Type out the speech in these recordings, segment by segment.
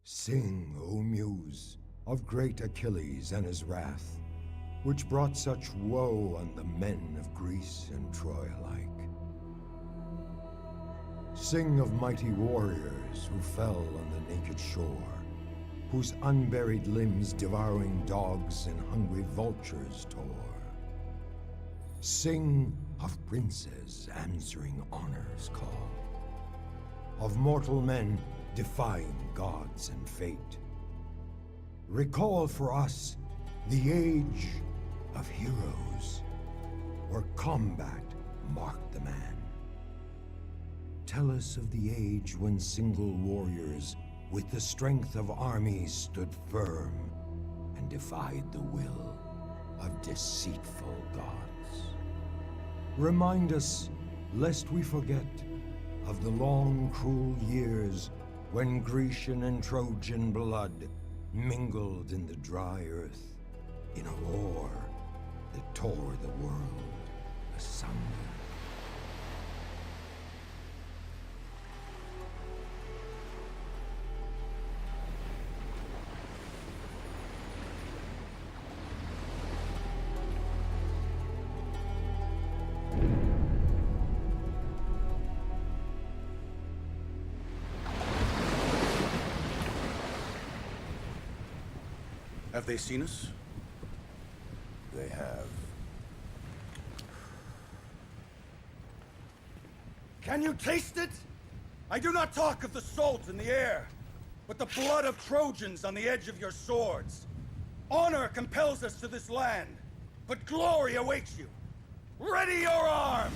Sing, O Muse, of great Achilles and his wrath, which brought such woe on the men of Greece and Troy alike. Sing of mighty warriors who fell on the naked shore, whose unburied limbs devouring dogs and hungry vultures tore. Sing of princes answering honor's call, of mortal men defying gods and fate. Recall for us the age of heroes, where combat marked the man. Tell us of the age when single warriors with the strength of armies stood firm and defied the will of deceitful gods. Remind us, lest we forget, of the long, cruel years when Grecian and Trojan blood mingled in the dry earth in a war that tore the world asunder. Have they seen us? They have. Can you taste it? I do not talk of the salt in the air, but the blood of Trojans on the edge of your swords. Honor compels us to this land, but glory awaits you. Ready your arms!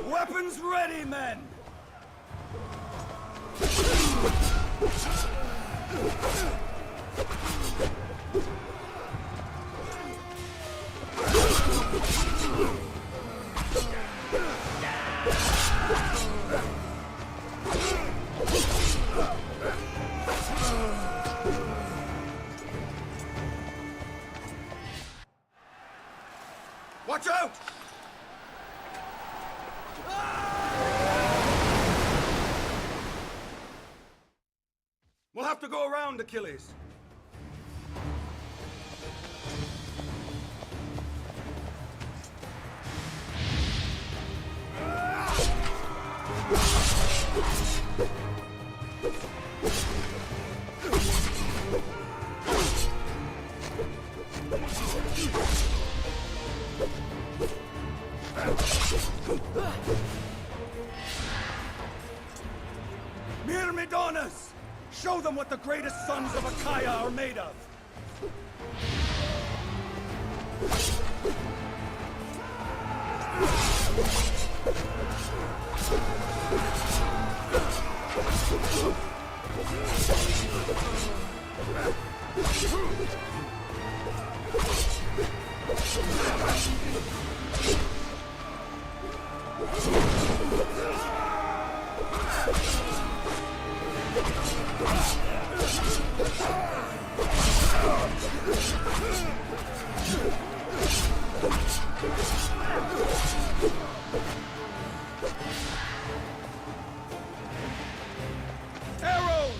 Weapons ready, men! Watch out! We'll have to go around Achilles. Myrmidonas! Show them what the greatest sons of Achaia are made of! Arrows!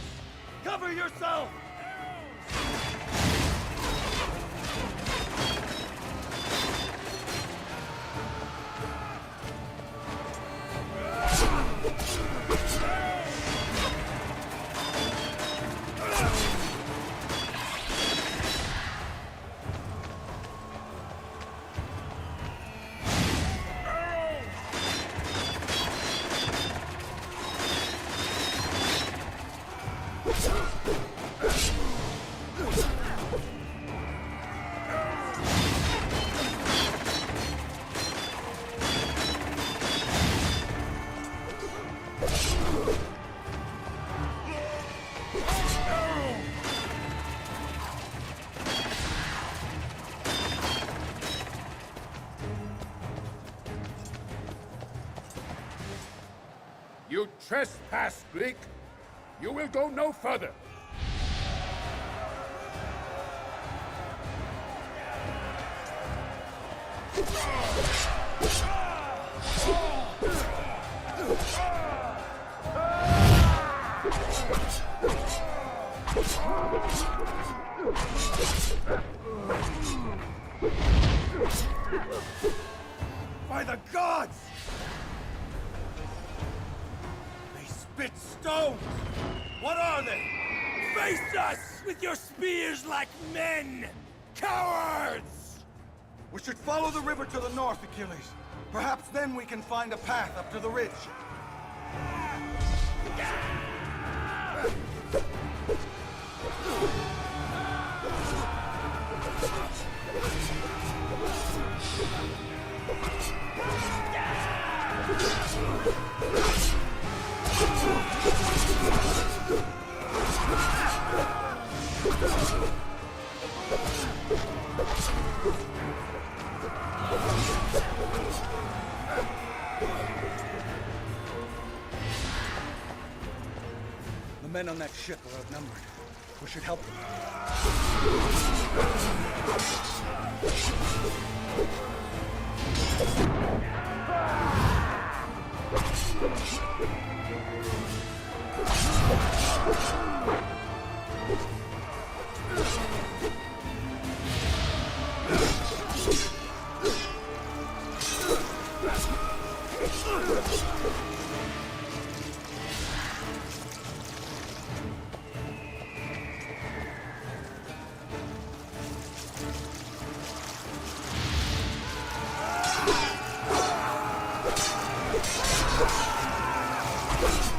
Cover yourself! You trespass, Greek. You will go no further. By the gods! They spit stones! What are they? Face us with your spears like men! Cowards! We should follow the river to the north, Achilles. Perhaps then we can find a path up to the ridge. The men on that ship are outnumbered. We should help them.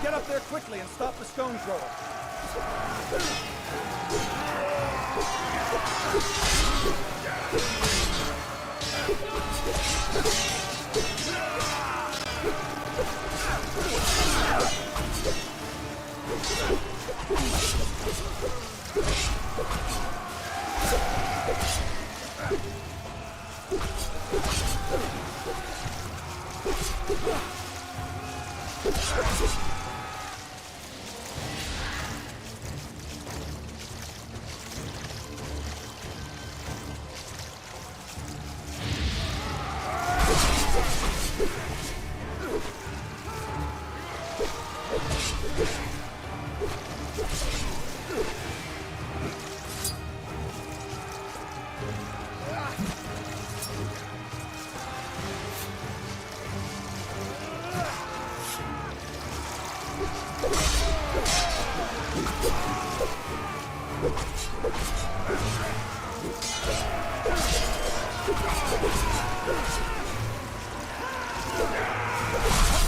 Get up there quickly and stop the stone thrower.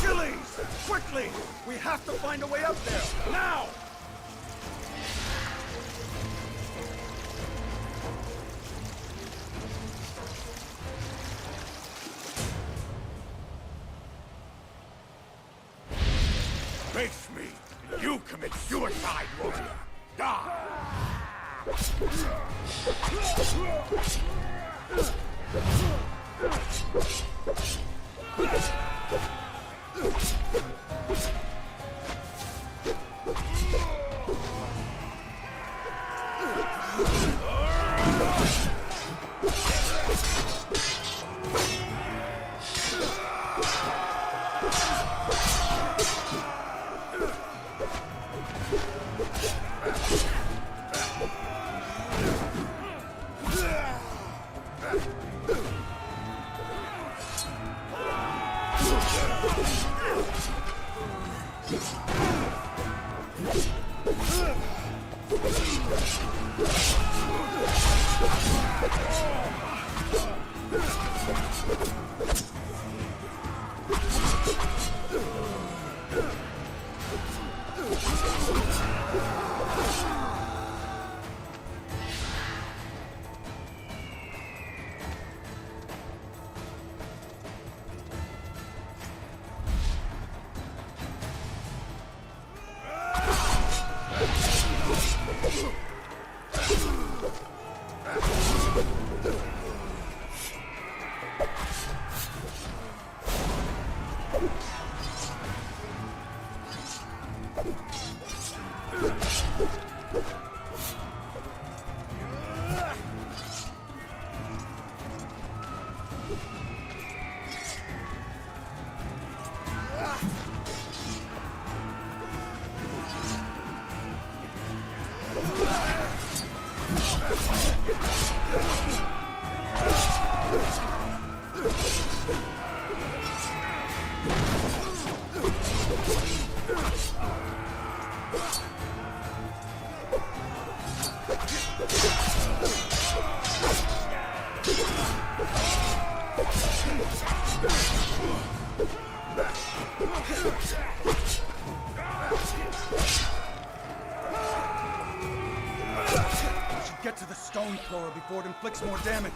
Achilles! Quickly! We have to find a way up there! Now! Face me, and you commit suicide, warrior. Die! Should get to the stone thrower before it inflicts more damage.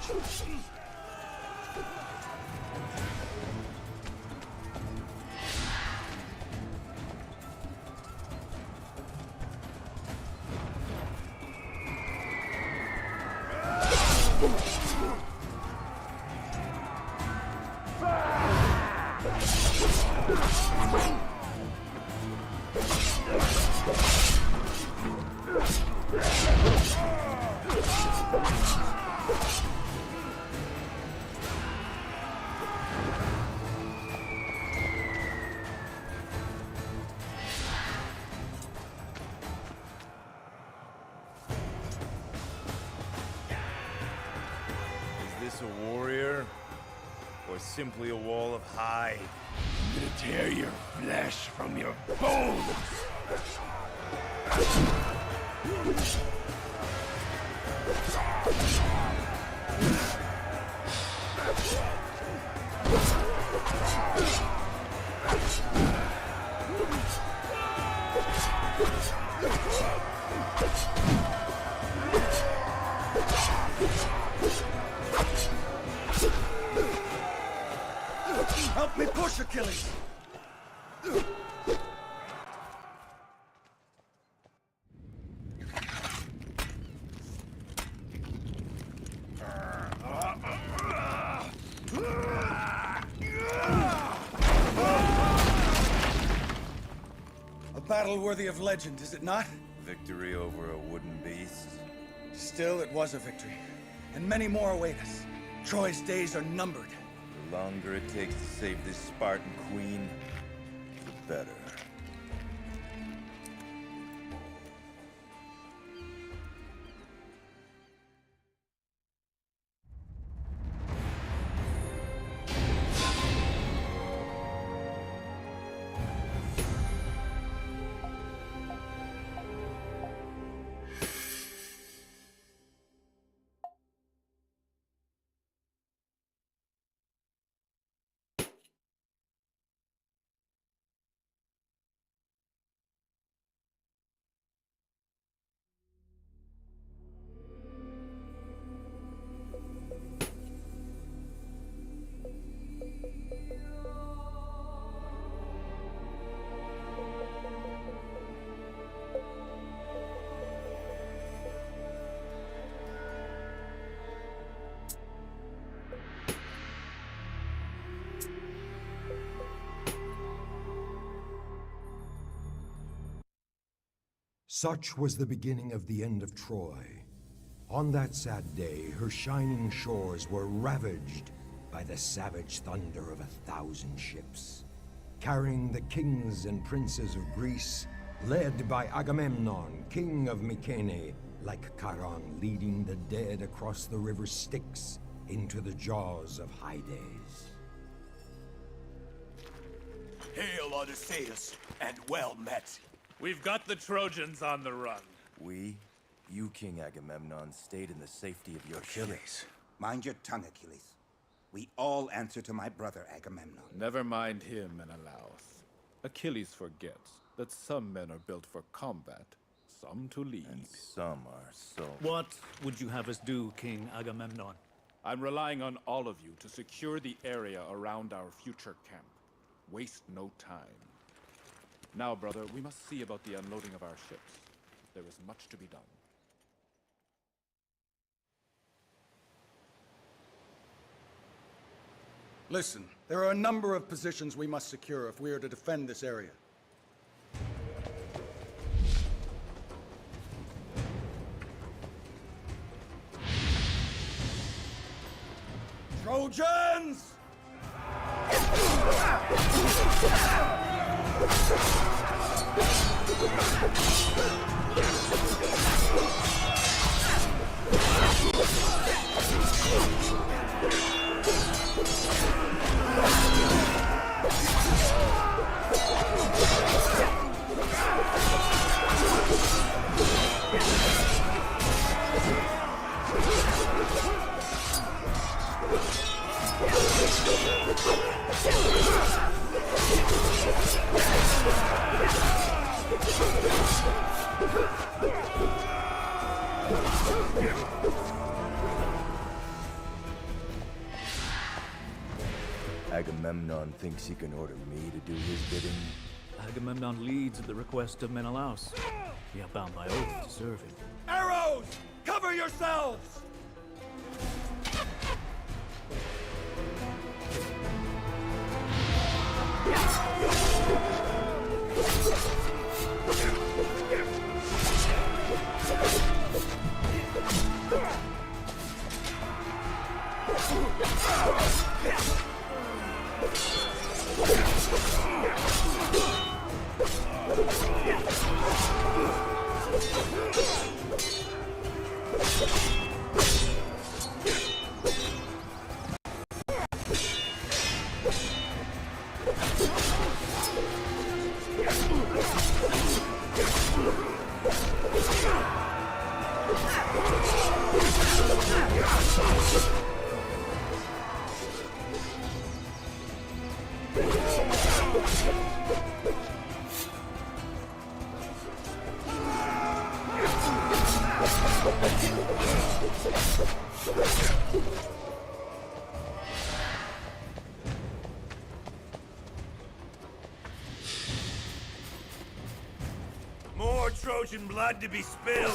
Is this a warrior? Or simply a wall of hide? I'm gonna tear your flesh from your bones! Help me push, Achilles! A battle worthy of legend, is it not? Victory over a wooden beast? Still, it was a victory. And many more await us. Troy's days are numbered. The longer it takes to save this Spartan queen, the better. Such was the beginning of the end of Troy. On that sad day, her shining shores were ravaged by the savage thunder of 1,000 ships, carrying the kings and princes of Greece, led by Agamemnon, king of Mycenae, like Charon leading the dead across the river Styx into the jaws of Hyades. Hail, Odysseus, and well met. We've got the Trojans on the run. We, you King Agamemnon, stayed in the safety of your ship. Achilles. Mind your tongue, Achilles. We all answer to my brother Agamemnon. Never mind him, Menelaus. Achilles forgets that some men are built for combat, some to lead. And some are so... What would you have us do, King Agamemnon? I'm relying on all of you to secure the area around our future camp. Waste no time. Now, brother, we must see about the unloading of our ships. There is much to be done. Listen, there are a number of positions we must secure if we are to defend this area. Trojans! Agamemnon thinks he can order me to do his bidding. Agamemnon leads at the request of Menelaus. We are bound by oath to serve him. Arrows! Cover yourselves! More Trojan blood to be spilled!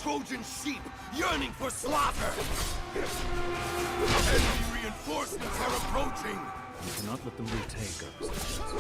Trojan sheep yearning for slaughter! Enemy reinforcements are approaching! You cannot let them retake our possessions.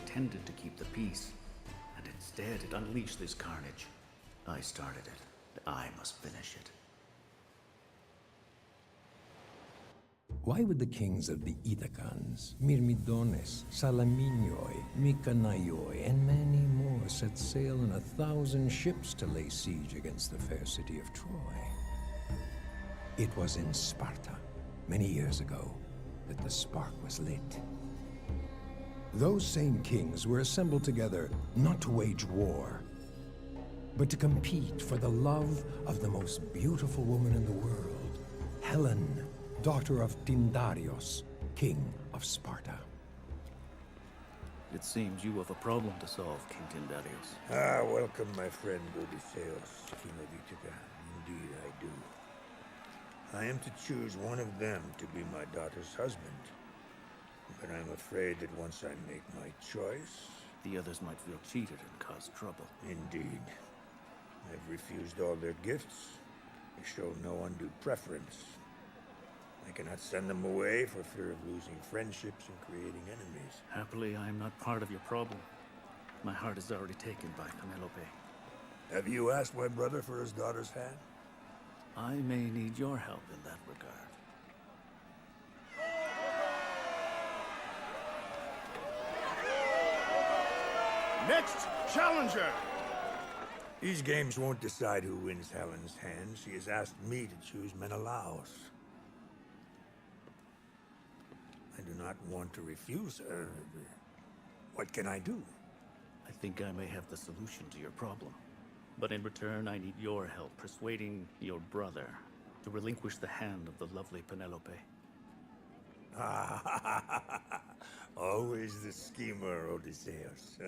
Intended to keep the peace, and instead it unleashed this carnage. I started it. I must finish it. Why would the kings of the Ithacans, Myrmidones, Salaminoi, Mykanaioi, and many more set sail in 1,000 ships to lay siege against the fair city of Troy? It was in Sparta, many years ago, that the spark was lit. Those same kings were assembled together not to wage war, but to compete for the love of the most beautiful woman in the world, Helen, daughter of Tyndareus, king of Sparta. It seems you have a problem to solve, King Tyndareus. Ah, welcome, my friend Odysseus, King of Ithaca. Indeed, I do. I am to choose one of them to be my daughter's husband. But I'm afraid that once I make my choice... The others might feel cheated and cause trouble. Indeed. I've refused all their gifts. I show no undue preference. I cannot send them away for fear of losing friendships and creating enemies. Happily, I am not part of your problem. My heart is already taken by Penelope. Have you asked my brother for his daughter's hand? I may need your help in that regard. Next challenger! These games won't decide who wins Helen's hand. She has asked me to choose Menelaus. I do not want to refuse her. What can I do? I think I may have the solution to your problem. But in return, I need your help persuading your brother to relinquish the hand of the lovely Penelope. Always the schemer, Odysseus.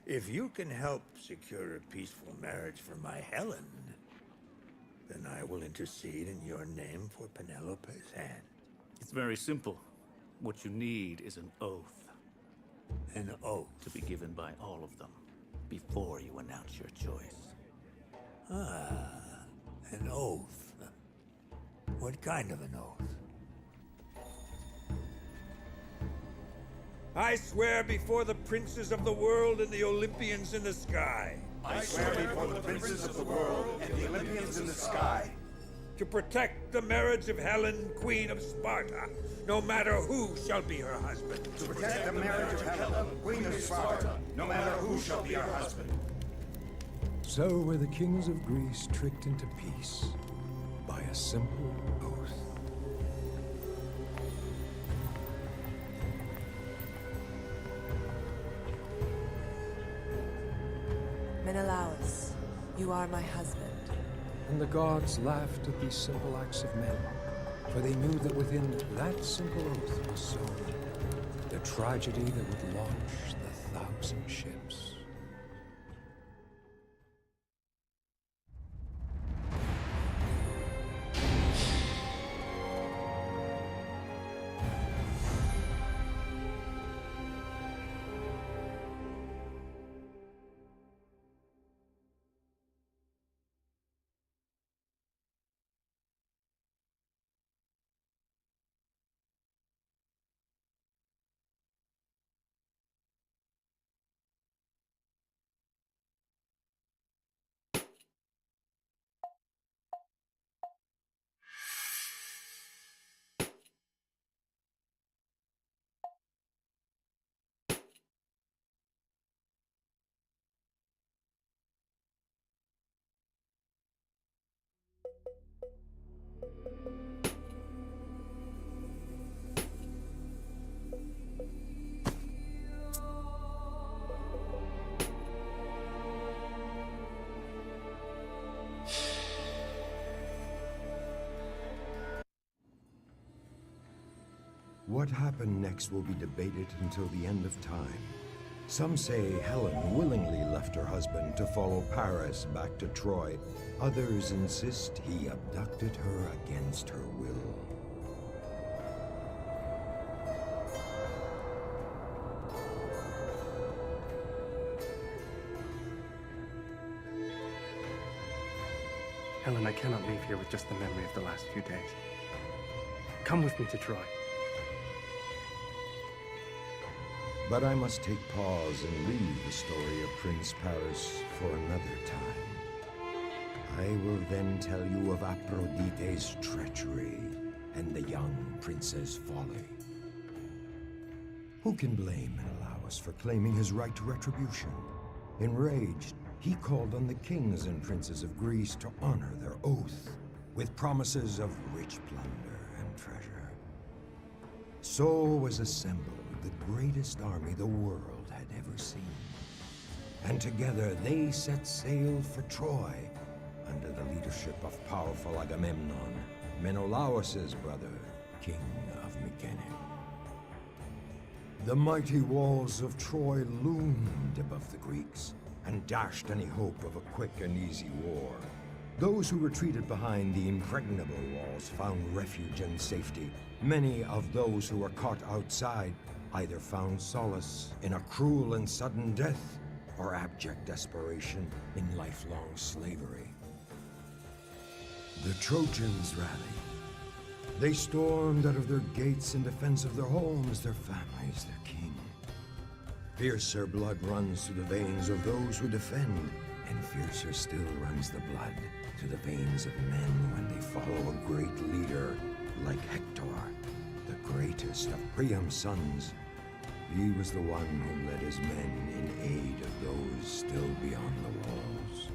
If you can help secure a peaceful marriage for my Helen, then I will intercede in your name for Penelope's hand. It's very simple. What you need is an oath. An oath? To be given by all of them before you announce your choice. Ah, an oath. What kind of an oath? I swear before the princes of the world and the Olympians in the sky. I swear before the princes of the world and the Olympians in the sky. To protect the marriage of Helen, Queen of Sparta, no matter who shall be her husband. To protect the marriage of Helen, Queen of Sparta, no matter who shall be her husband. So were the kings of Greece tricked into peace by a simple oath. Menelaus, you are my husband. And the gods laughed at these simple acts of men, for they knew that within that simple oath was sown the tragedy that would launch the 1,000 ships. What happened next will be debated until the end of time. Some say Helen willingly left her husband to follow Paris back to Troy. Others insist he abducted her against her will. Helen, I cannot leave here with just the memory of the last few days. Come with me to Troy. But I must take pause and leave the story of Prince Paris for another time. I will then tell you of Aphrodite's treachery and the young Princess Folly. Who can blame Menelaus for claiming his right to retribution? Enraged, he called on the kings and princes of Greece to honor their oath, with promises of rich plunder and treasure. So was assembled the greatest army the world had ever seen. And together they set sail for Troy, under the leadership of powerful Agamemnon, Menelaus's brother, king of Mycenae. The mighty walls of Troy loomed above the Greeks, and dashed any hope of a quick and easy war. Those who retreated behind the impregnable walls found refuge and safety. Many of those who were caught outside either found solace in a cruel and sudden death, or abject desperation in lifelong slavery. The Trojans rallied. They stormed out of their gates in defense of their homes, their families, their king. Fiercer blood runs through the veins of those who defend, and fiercer still runs the blood through the veins of men when they follow a great leader like Hector, the greatest of Priam's sons. He was the one who led his men in aid of those still beyond the walls.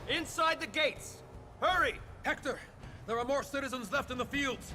Inside the gates! Hurry! Hector! There are more citizens left in the fields!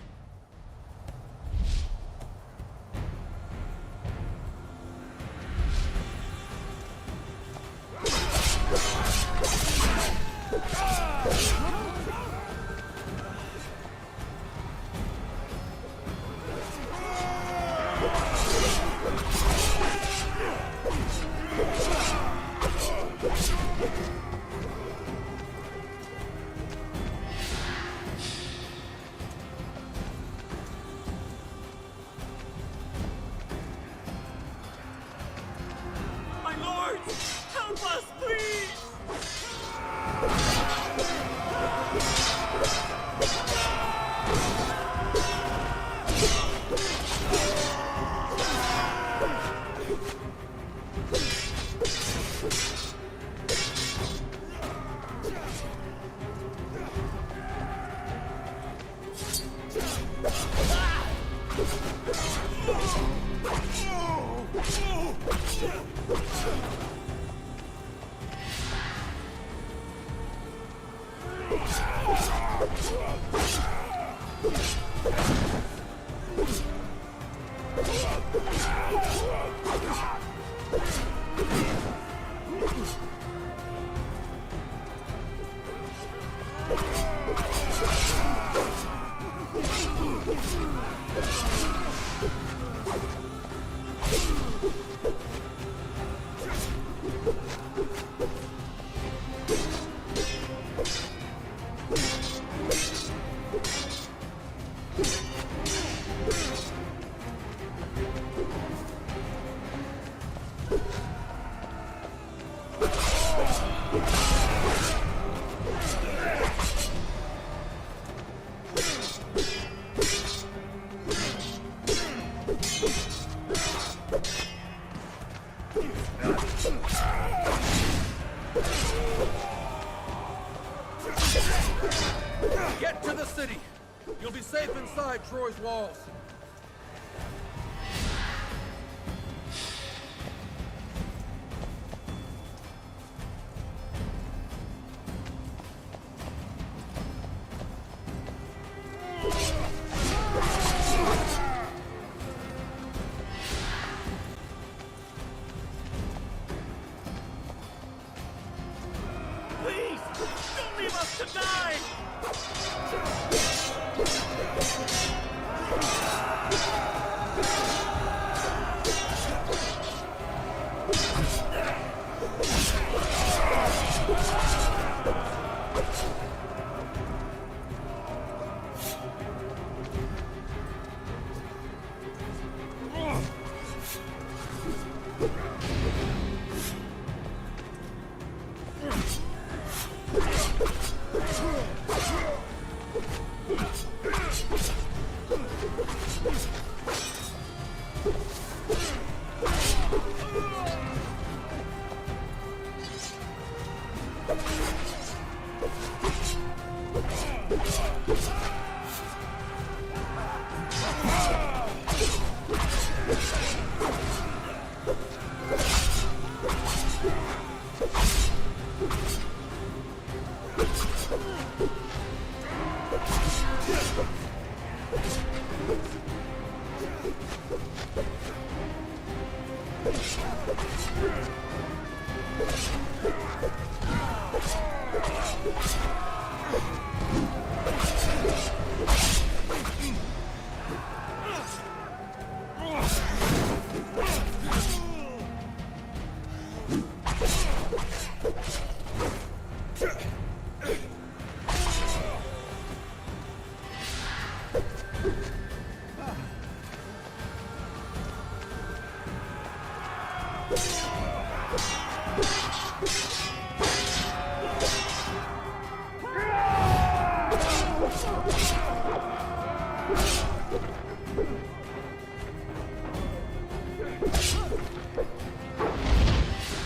Get to the city! You'll be safe inside Troy's walls. Please! Don't leave us to die!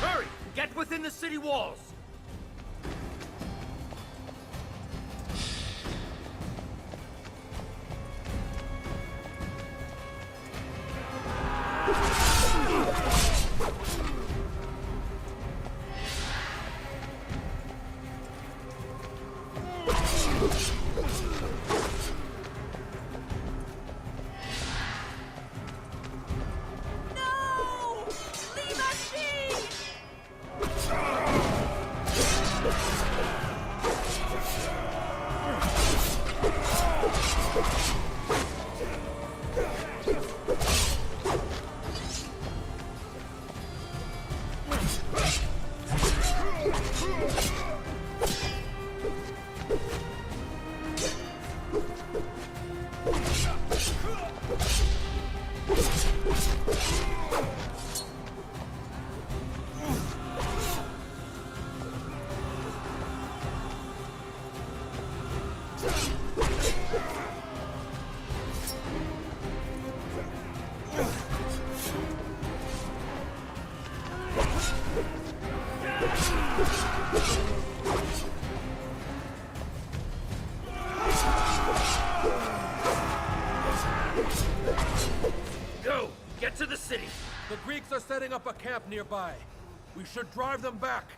Hurry! Get within the city walls! No! Leave us be! Get to the city! The Greeks are setting up a camp nearby. We should drive them back.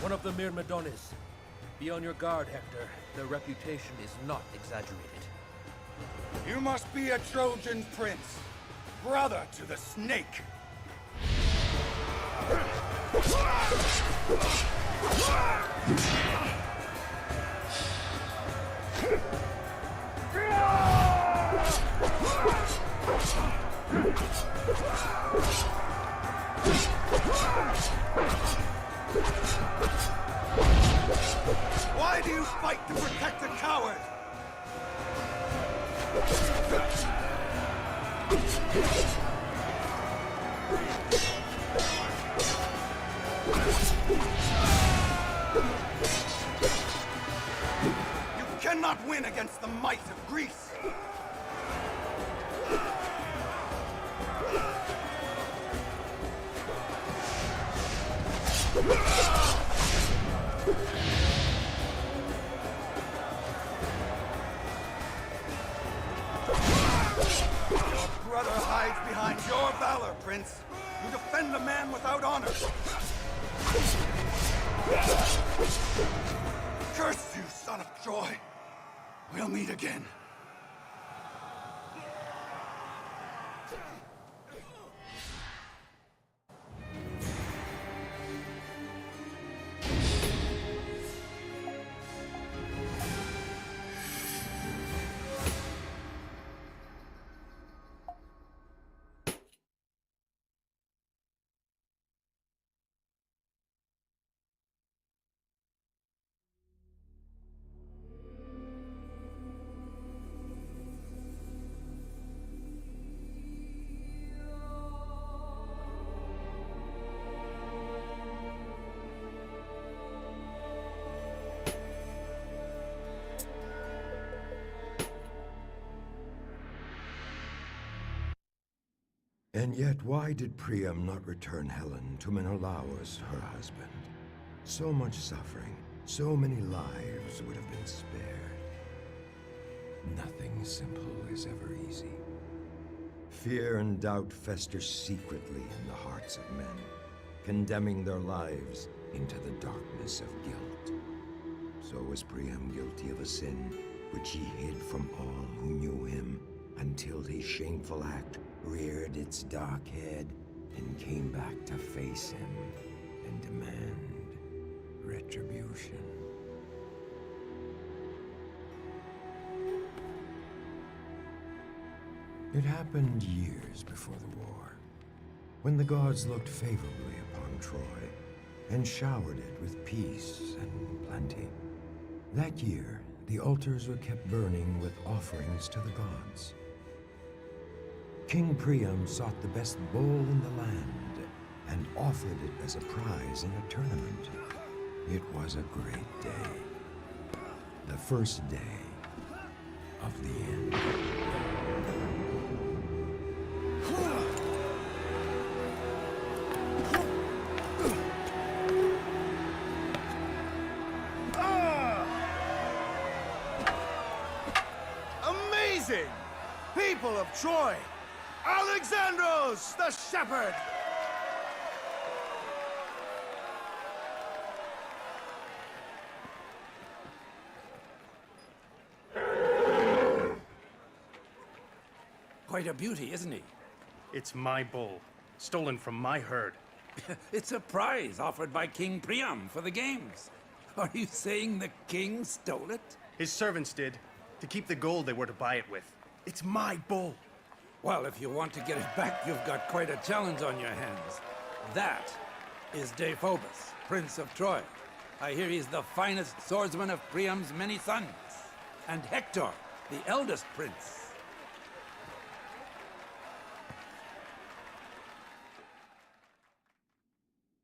One of the Myrmidones. Be on your guard, Hector. Their reputation is not exaggerated. You must be a Trojan prince, brother to the snake. Why do you fight to protect a coward? You cannot win against the might of Greece. Your brother hides behind your valor, Prince. You defend a man without honor. Curse you, son of Troy. We'll meet again. And yet, why did Priam not return Helen to Menelaus, her husband? So much suffering, so many lives would have been spared. Nothing simple is ever easy. Fear and doubt fester secretly in the hearts of men, condemning their lives into the darkness of guilt. So was Priam guilty of a sin which he hid from all who knew him, until his shameful act reared its dark head and came back to face him and demand retribution. It happened years before the war, when the gods looked favorably upon Troy, and showered it with peace and plenty. That year, the altars were kept burning with offerings to the gods. King Priam sought the best bull in the land and offered it as a prize in a tournament. It was a great day. The first day of the end. Amazing! People of Troy! Alexandros the Shepherd! Quite a beauty, isn't he? It's my bull, stolen from my herd. It's a prize offered by King Priam for the games. Are you saying the king stole it? His servants did, to keep the gold they were to buy it with. It's my bull. Well, if you want to get it back, you've got quite a challenge on your hands. That is Deiphobus, Prince of Troy. I hear he's the finest swordsman of Priam's many sons. And Hector, the eldest prince.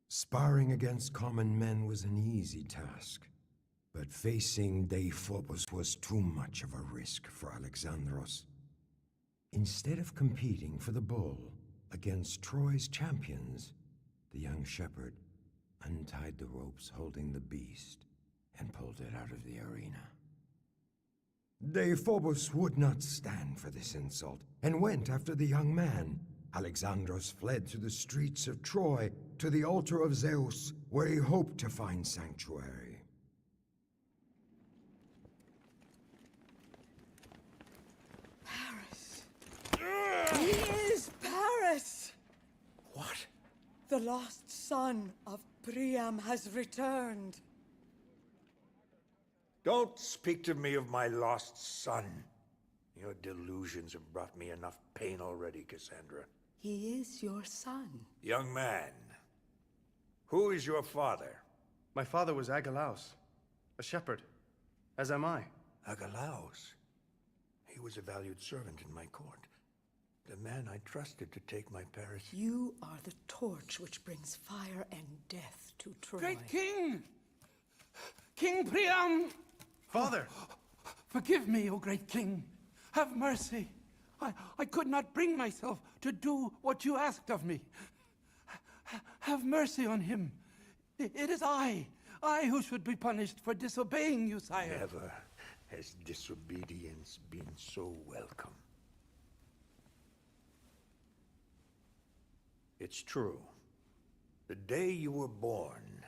Sparring against common men was an easy task, but facing Deiphobus was too much of a risk for Alexandros. Instead of competing for the bull against Troy's champions, the young shepherd untied the ropes holding the beast and pulled it out of the arena. Deiphobus would not stand for this insult and went after the young man. Alexandros fled through the streets of Troy to the altar of Zeus, where he hoped to find sanctuary. Paris. He is Paris! What? The lost son of Priam has returned. Don't speak to me of my lost son. Your delusions have brought me enough pain already, Cassandra. He is your son. Young man, who is your father? My father was Agelaus, a shepherd, as am I. Agelaus. He was a valued servant in my court. The man I trusted to take my Paris. You are the torch which brings fire and death to Troy. Great king! King Priam! Father! Forgive me, O great king. Have mercy. I could not bring myself to do what you asked of me. Have mercy on him. It is I who should be punished for disobeying you, sire. Never has disobedience been so welcome. It's true. The day you were born,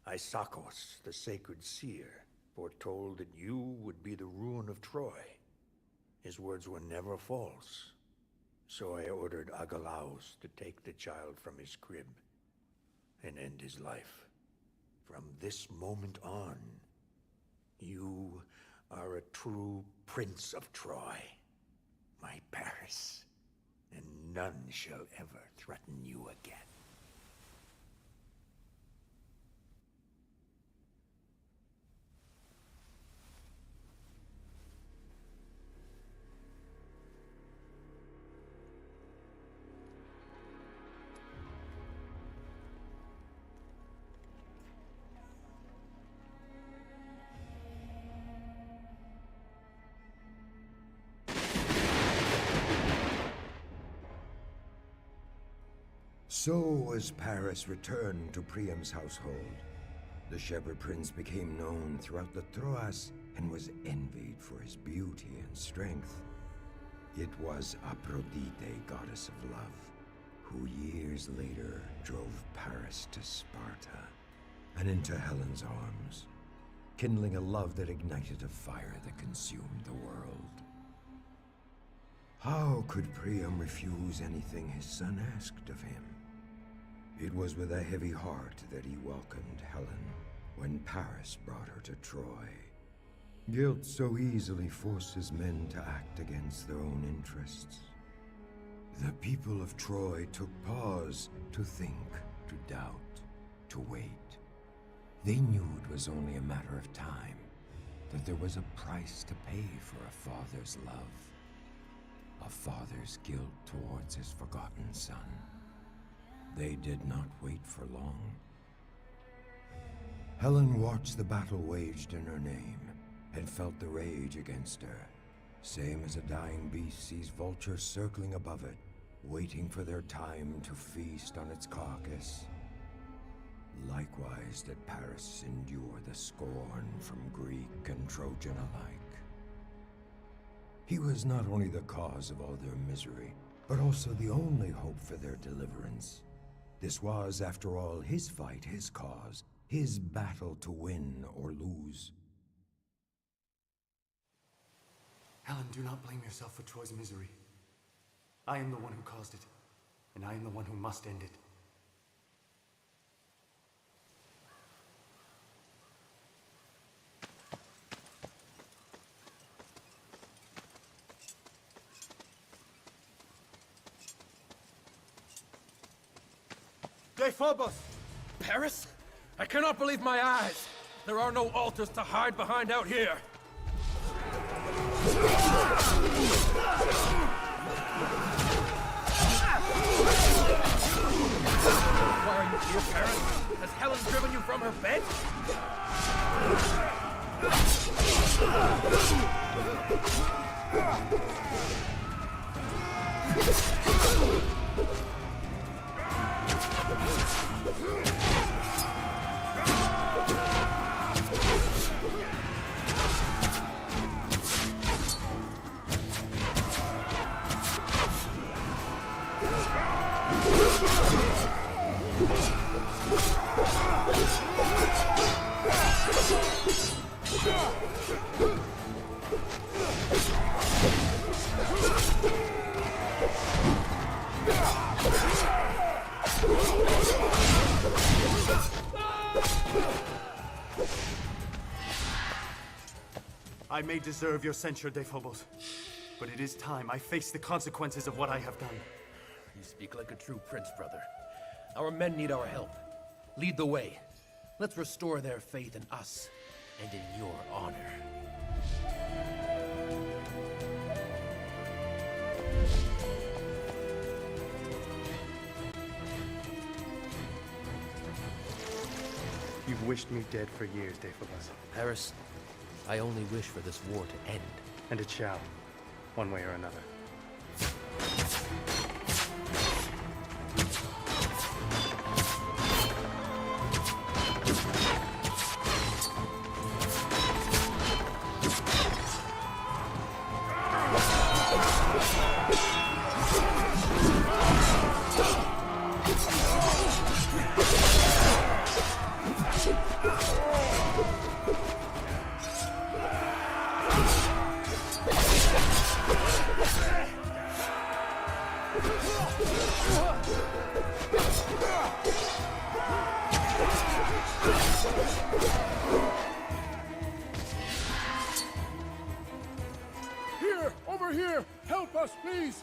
Isakos, the sacred seer, foretold that you would be the ruin of Troy. His words were never false. So I ordered Agelaus to take the child from his crib and end his life. From this moment on, you are a true prince of Troy, my Paris, and none shall ever threaten you again. So as Paris returned to Priam's household, the Shepherd Prince became known throughout the Troas and was envied for his beauty and strength. It was Aphrodite, goddess of love, who years later drove Paris to Sparta and into Helen's arms, kindling a love that ignited a fire that consumed the world. How could Priam refuse anything his son asked of him? It was with a heavy heart that he welcomed Helen when Paris brought her to Troy. Guilt so easily forces men to act against their own interests. The people of Troy took pause to think, to doubt, to wait. They knew it was only a matter of time, that there was a price to pay for a father's love, a father's guilt towards his forgotten son. They did not wait for long. Helen watched the battle waged in her name, and felt the rage against her, same as a dying beast sees vultures circling above it, waiting for their time to feast on its carcass. Likewise did Paris endure the scorn from Greek and Trojan alike. He was not only the cause of all their misery, but also the only hope for their deliverance. This was, after all, his fight, his cause, his battle to win or lose. Helen, do not blame yourself for Troy's misery. I am the one who caused it, and I am the one who must end it. Deiphobos! Paris? I cannot believe my eyes! There are no altars to hide behind out here! Why are you here, Paris? Has Helen driven you from her bed? I may deserve your censure, Deiphobos, but it is time I face the consequences of what I have done. You speak like a true prince, brother. Our men need our help. Lead the way. Let's restore their faith in us and in your honor. You've wished me dead for years, Deiphobos. Paris, I only wish for this war to end. And it shall, one way or another. Here! Over here! Help us, please!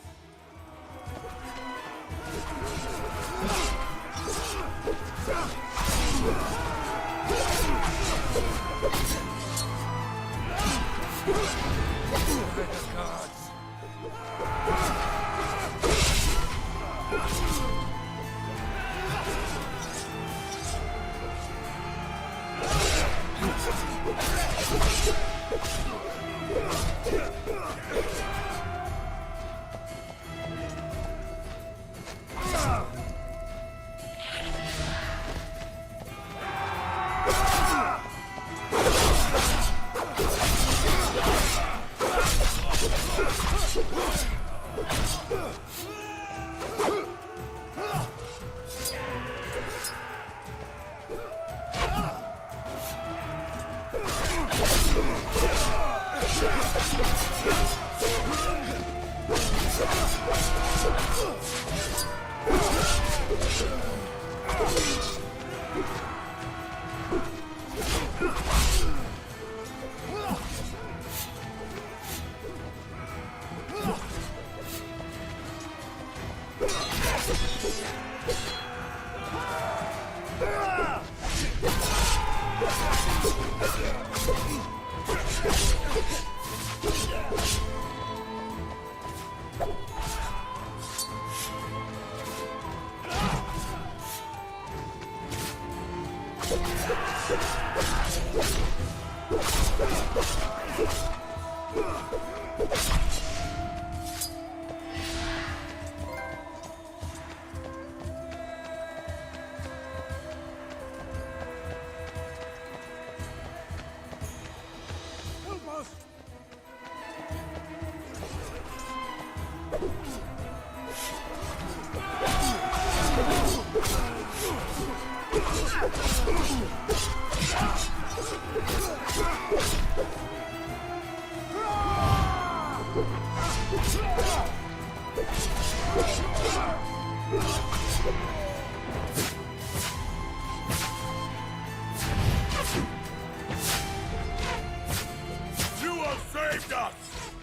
You have saved us!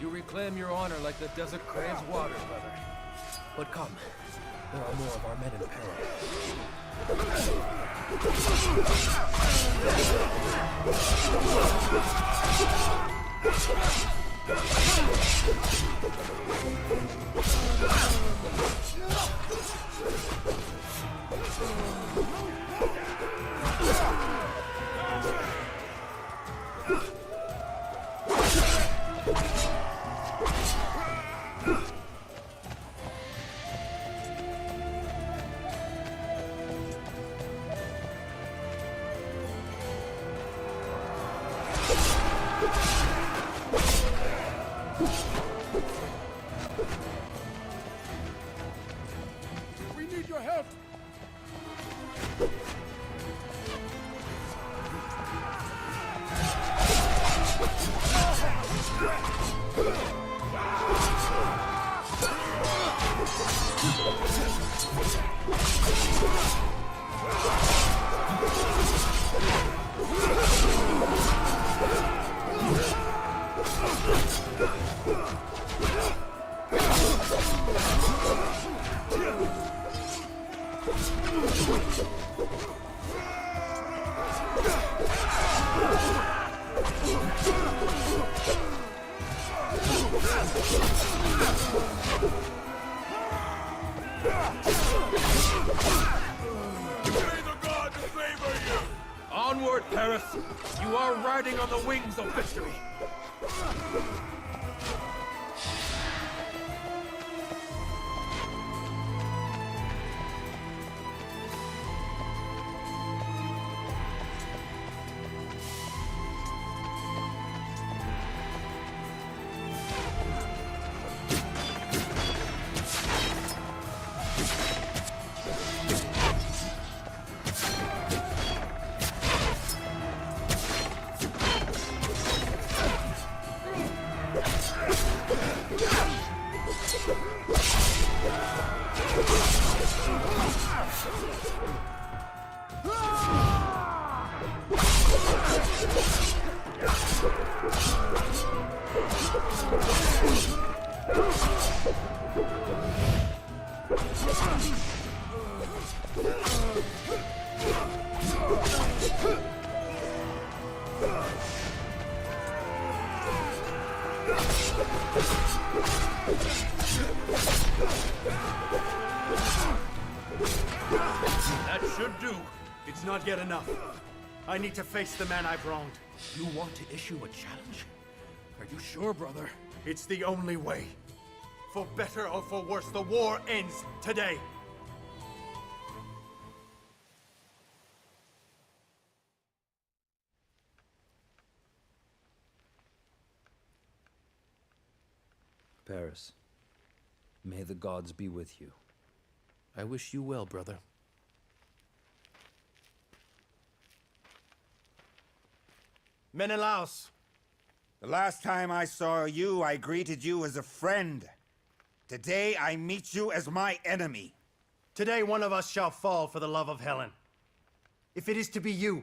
You reclaim your honor like the desert craves water, brother. But come, there are more of our men in We need your help! Onward, Paris! You are riding on the wings of victory! That should do. It's not yet enough. I need to face the man I've wronged. You want to issue a challenge? Are you sure, brother? It's the only way. For better or for worse, the war ends today. Paris, may the gods be with you. I wish you well, brother. Menelaus! The last time I saw you, I greeted you as a friend. Today, I meet you as my enemy. Today, one of us shall fall for the love of Helen. If it is to be you,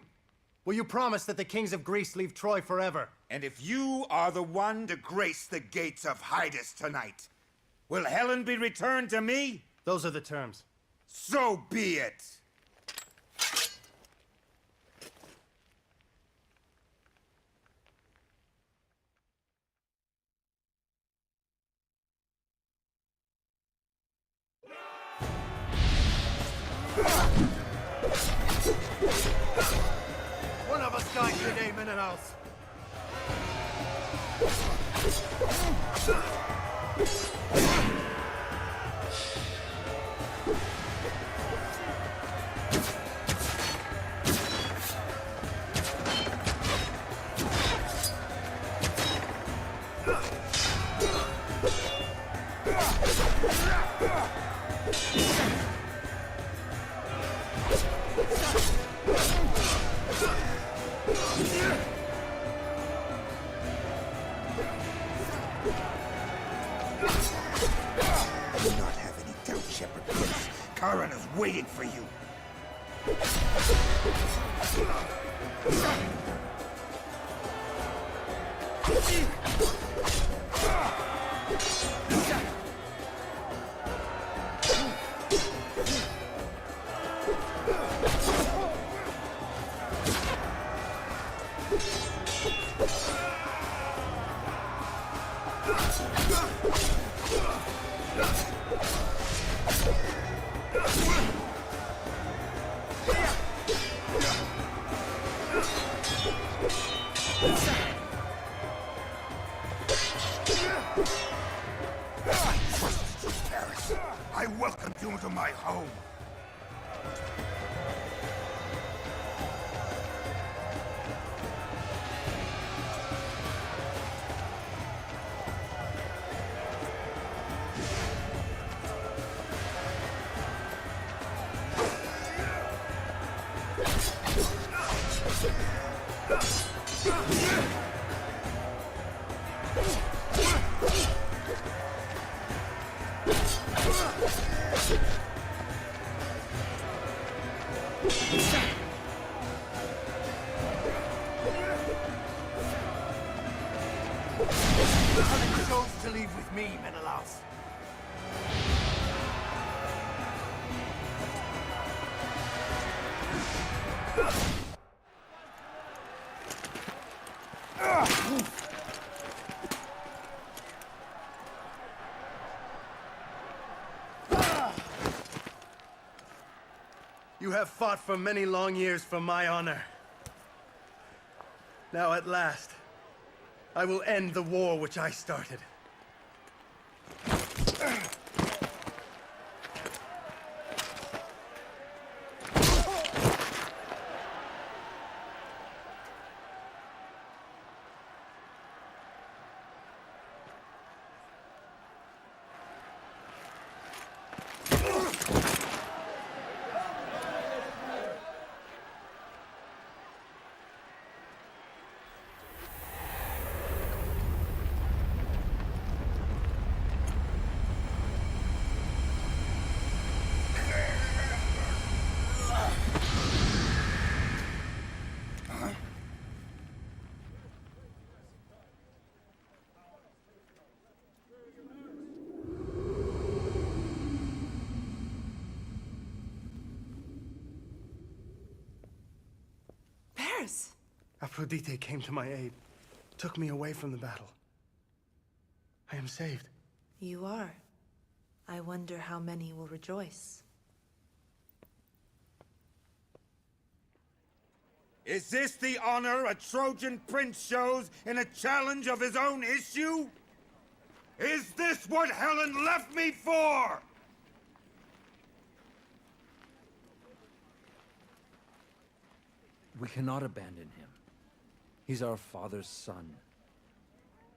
will you promise that the kings of Greece leave Troy forever? And if you are the one to grace the gates of Hydas tonight, will Helen be returned to me? Those are the terms. So be it! guide today, Menelaus. Do not have any doubt, Shepherd Prince. Charon is waiting for you. Paris, I welcome you into my home. You chose to leave with me, Menelaus. You have fought for many long years for my honor. Now at last, I will end the war which I started. Paris! Aphrodite came to my aid, took me away from the battle. I am saved. You are. I wonder how many will rejoice. Is this the honor a Trojan prince shows in a challenge of his own issue? Is this what Helen left me for? We cannot abandon him. He's our father's son.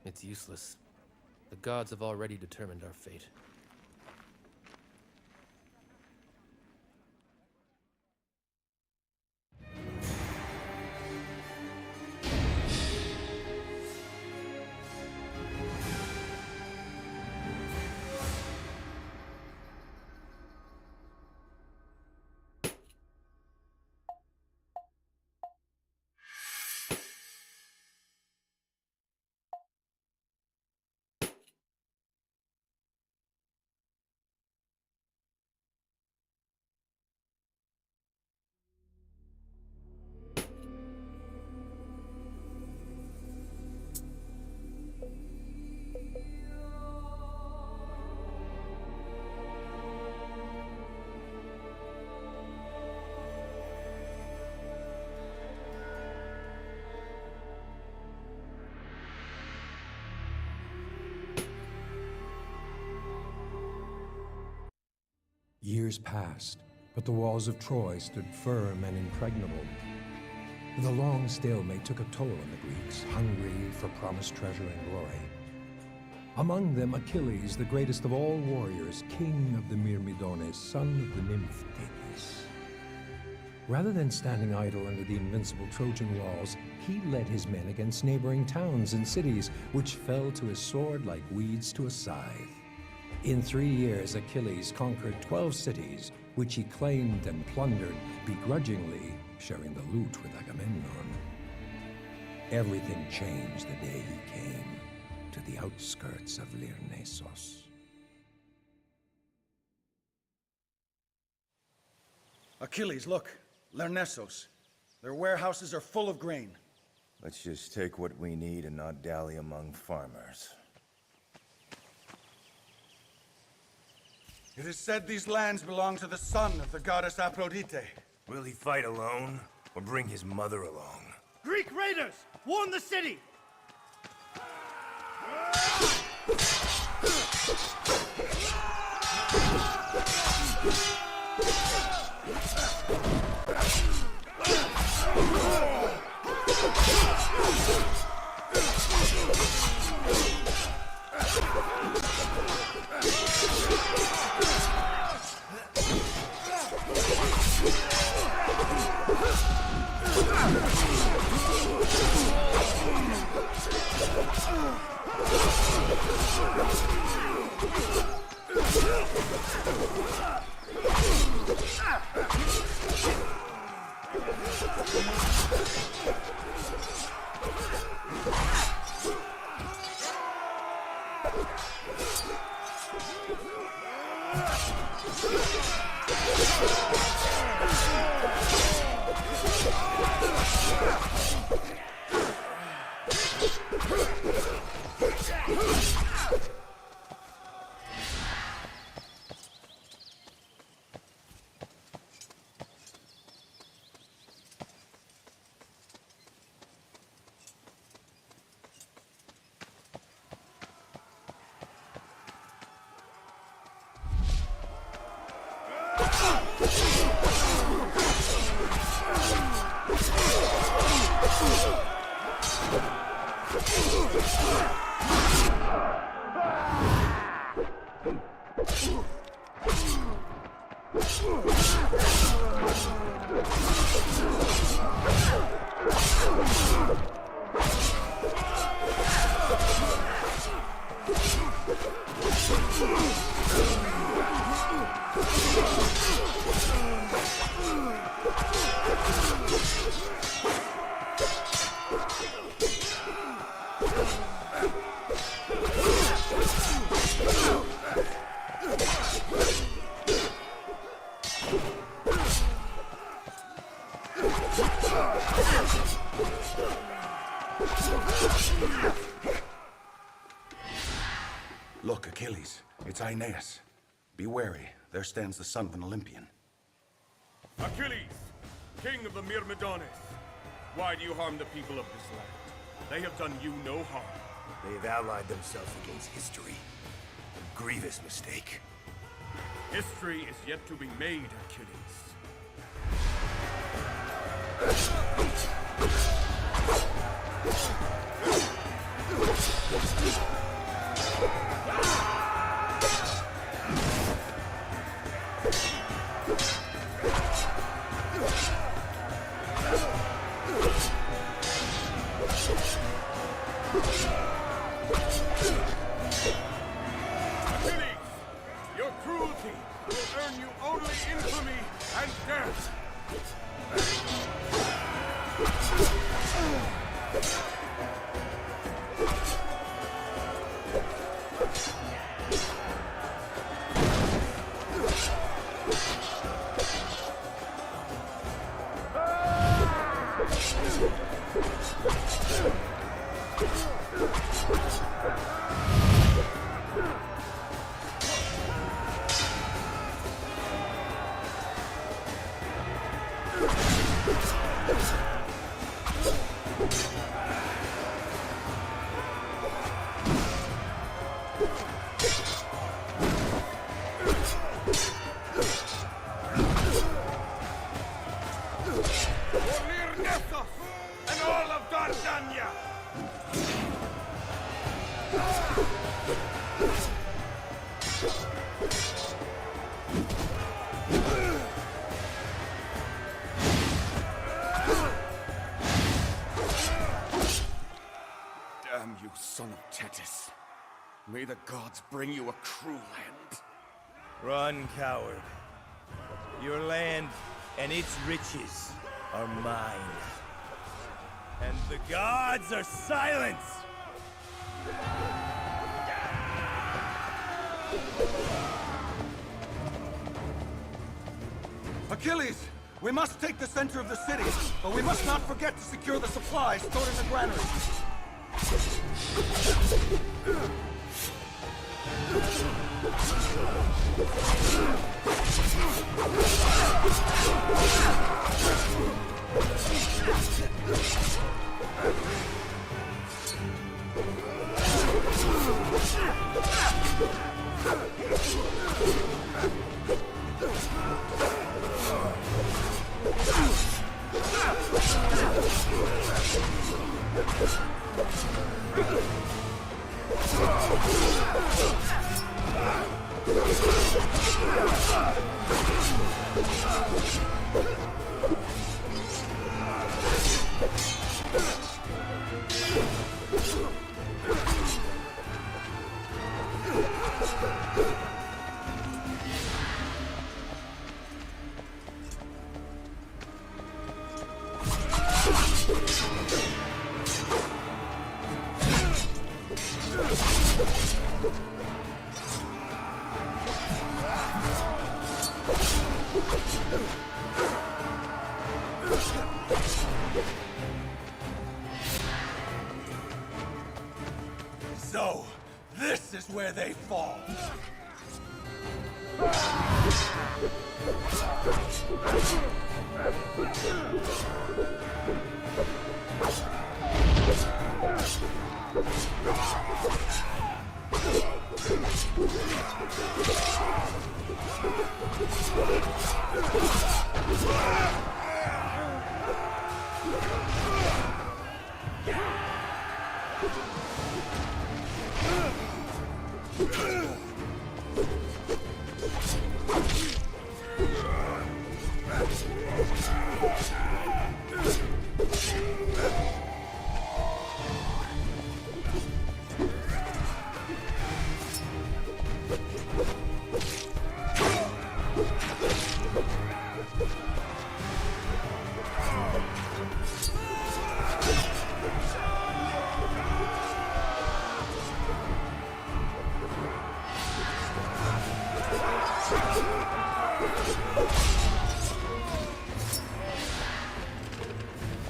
It's useless. The gods have already determined our fate. Years passed, but the walls of Troy stood firm and impregnable. The long stalemate took a toll on the Greeks, hungry for promised treasure and glory. Among them Achilles, the greatest of all warriors, king of the Myrmidones, son of the nymph Thetis. Rather than standing idle under the invincible Trojan walls, he led his men against neighboring towns and cities, which fell to his sword like weeds to a scythe. In 3 years, Achilles conquered 12 cities, which he claimed and plundered, begrudgingly sharing the loot with Agamemnon. Everything changed the day he came to the outskirts of Lyrnessos. Achilles, look. Lyrnessos. Their warehouses are full of grain. Let's just take what we need and not dally among farmers. It is said these lands belong to the son of the goddess Aphrodite. Will he fight alone, or bring his mother along? Greek raiders! Warn the city! Look, Achilles, it's Aeneas. Be wary, there stands the son of an Olympian. Achilles, king of the Myrmidones, why do you harm the people of this land? They have done you no harm. They have allied themselves against history. A grievous mistake. History is yet to be made, Achilles. Achilles, your cruelty will earn you only infamy and You son of Tethys. May the gods bring you a cruel end. Run, coward. Your land and its riches are mine. And the gods are silent! Achilles! We must take the center of the city, but we must not forget to secure the supplies stored in the granary. So, this is where they fall.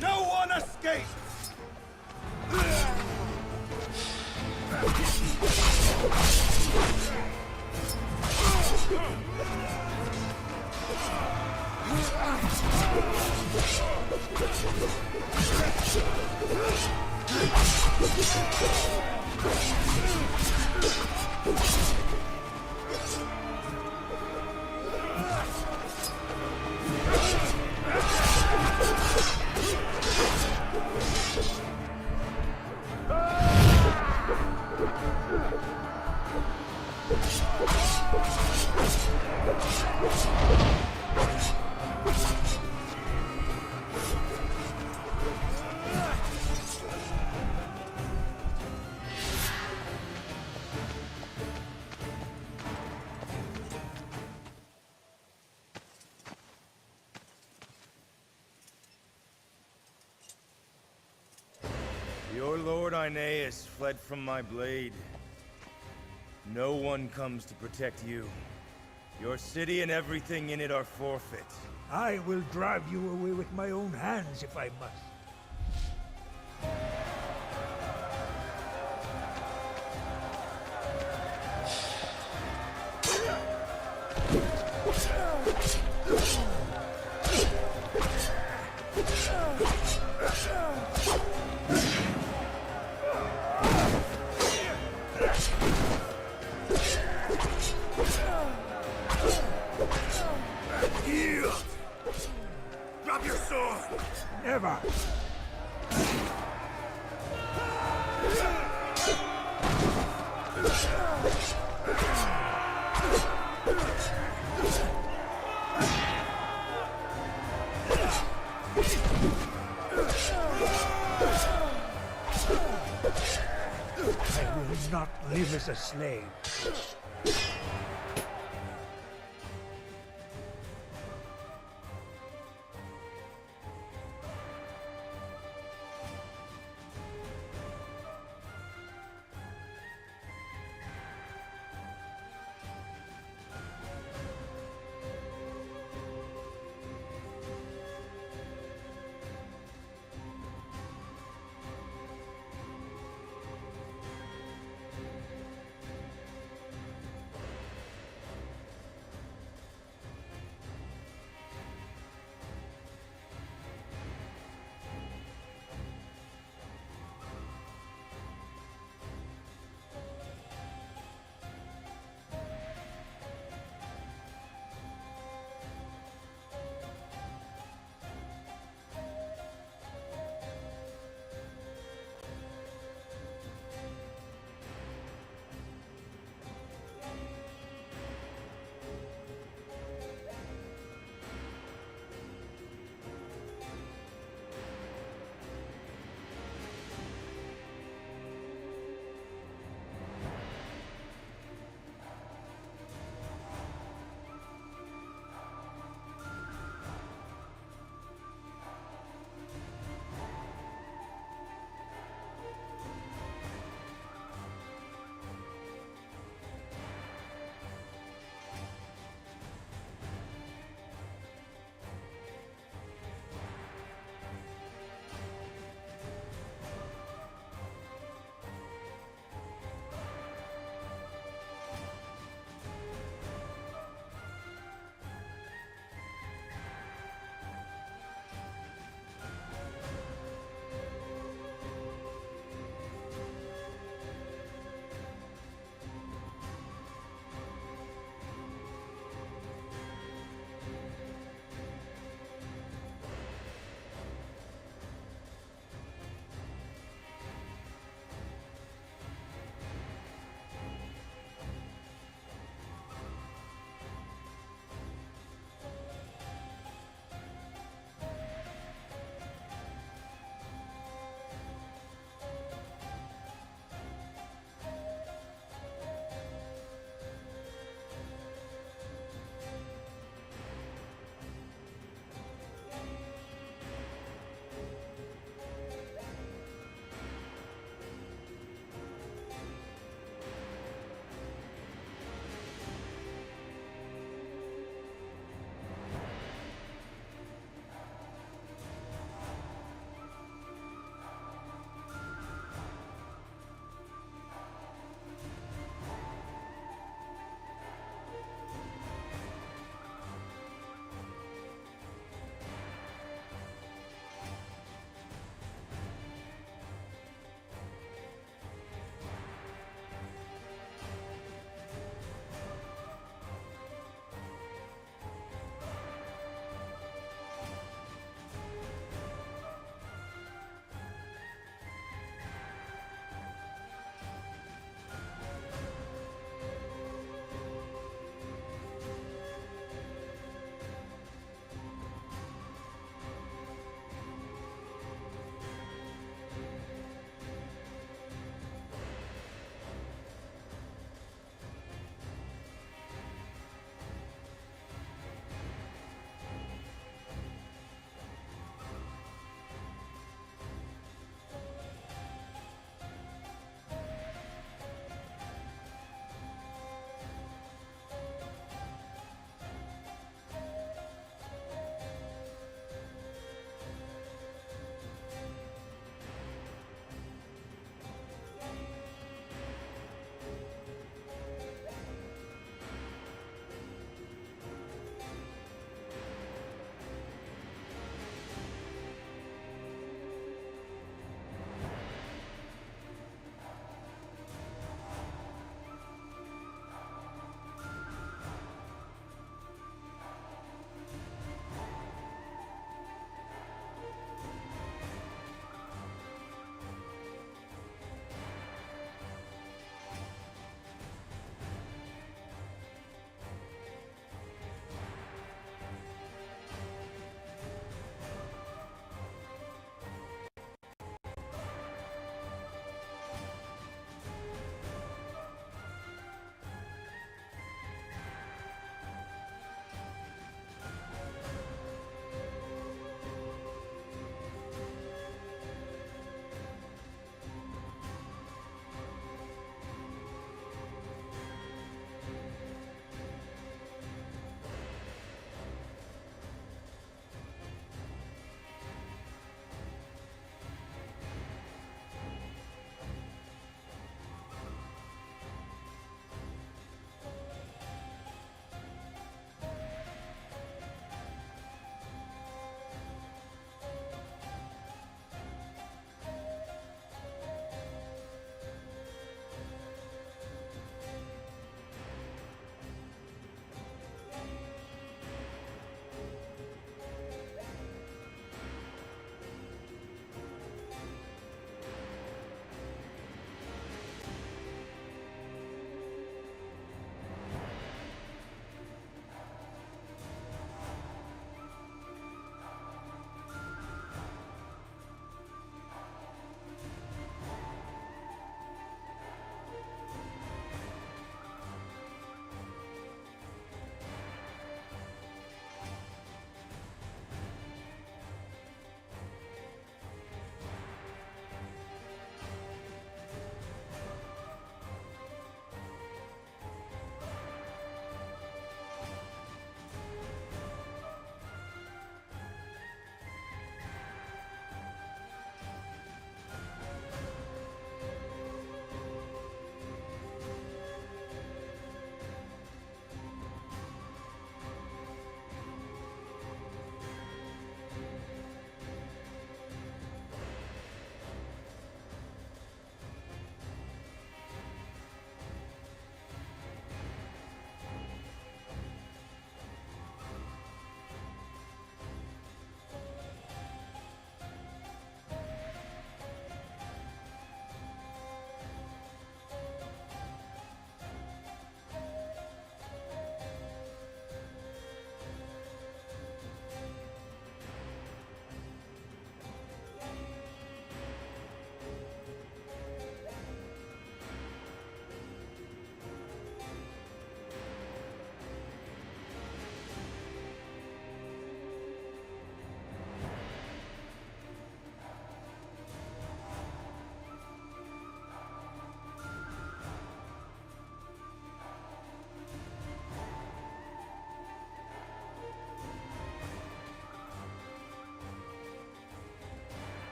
No one escapes! Your lord Aeneas fled from my blade. No one comes to protect you. Your city and everything in it are forfeit. I will drive you away with my own hands if I must. Yield! Drop your sword! Never! Leave us a slave.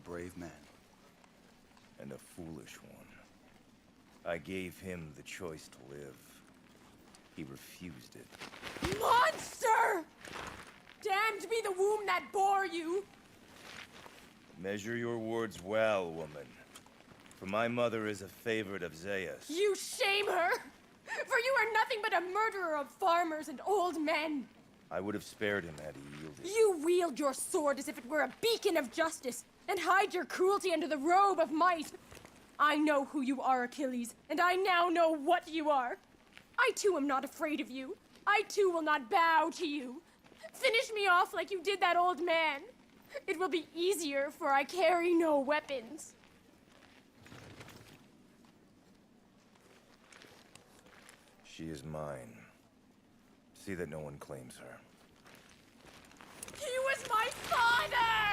brave man. And a foolish one. I gave him the choice to live. He refused it. Monster! Damned be the womb that bore you! Measure your words well, woman. For my mother is a favorite of Zeus. You shame her! For you are nothing but a murderer of farmers and old men! I would have spared him had he yielded. You wield your sword as if it were a beacon of justice, and hide your cruelty under the robe of might. I know who you are, Achilles, and I now know what you are. I too am not afraid of you. I too will not bow to you. Finish me off like you did that old man. It will be easier, for I carry no weapons. She is mine. See that no one claims her. He was my father!